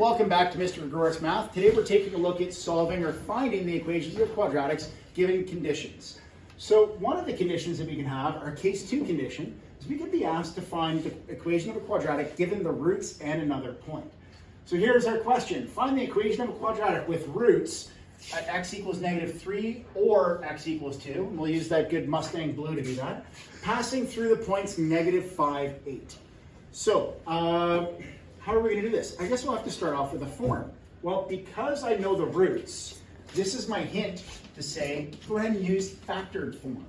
Welcome back to Mr. Gregorius Math. Today we're taking a look at solving or finding the equations of quadratics given conditions. So one of the conditions that we can have, our case 2 condition, is we could be asked to find the equation of a quadratic given the roots and another point. So here's our question. Find the equation of a quadratic with roots at x equals -3 or x equals 2. And we'll use that good Mustang blue to do that. Passing through the points -5, 8. So, how are we going to do this? I guess we'll have to start off with a form. Well, because I know the roots, this is my hint to say, go ahead and use factored form.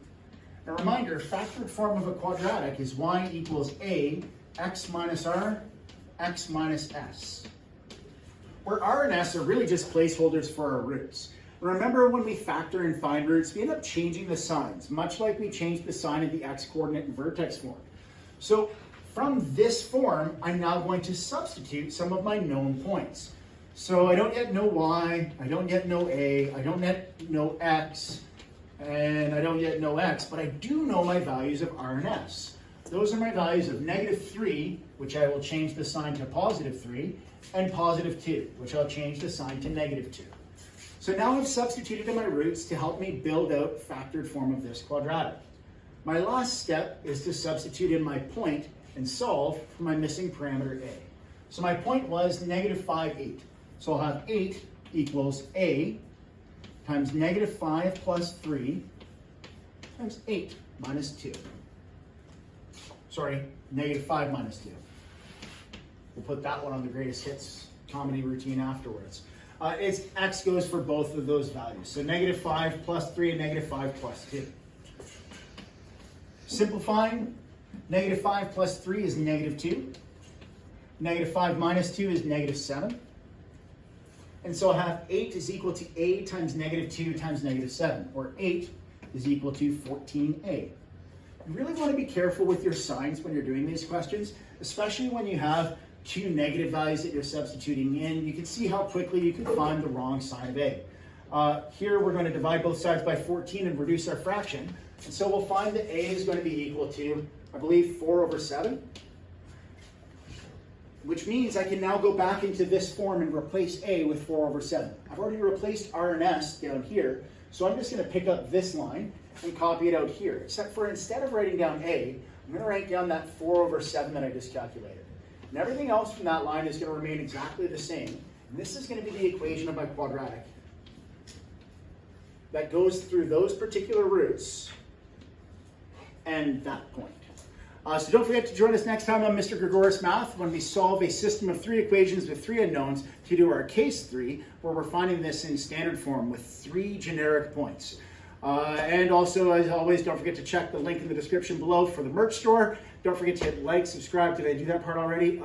A reminder, factored form of a quadratic is y equals a, x minus r, x minus s. Where r and s are really just placeholders for our roots. Remember when we factor and find roots, we end up changing the signs, much like we changed the sign of the x-coordinate and vertex form. So, from this form, I'm now going to substitute some of my known points. So I don't yet know y, I don't yet know a, I don't yet know x, and I don't yet know x, but I do know my values of r and s. Those are my values of -3, which I will change the sign to +3, and +2, which I'll change the sign to -2. So now I've substituted in my roots to help me build out factored form of this quadratic. My last step is to substitute in my point and solve for my missing parameter a. So my point was -5, 8. So I'll have 8 equals a times -5 plus 3 times 8 minus 2. Sorry, -5 minus 2. We'll put that one on the greatest hits comedy routine afterwards. It's x goes for both of those values. So -5 plus 3 and -5 plus 2. Simplifying, -5 plus 3 is -2. -5 minus 2 is -7. And so I'll have 8 is equal to a times -2 times -7, or 8 is equal to 14a. You really want to be careful with your signs when you're doing these questions, especially when you have two negative values that you're substituting in. You can see how quickly you can find the wrong sign of a. Here we're going to divide both sides by 14 and reduce our fraction. And so we'll find that a is going to be equal to, I believe, 4/7, which means I can now go back into this form and replace a with 4/7. I've already replaced r and s down here, so I'm just going to pick up this line and copy it out here, except for instead of writing down a, I'm going to write down that 4/7 that I just calculated. And everything else from that line is going to remain exactly the same. And this is going to be the equation of my quadratic that goes through those particular roots and that point. So don't forget to join us next time on Mr. Gregorius Math when we solve a system of 3 equations with 3 unknowns to do our case 3, where we're finding this in standard form with 3 generic points. And also, as always, don't forget to check the link in the description below for the merch store. Don't forget to hit like, subscribe. Did I do that part already?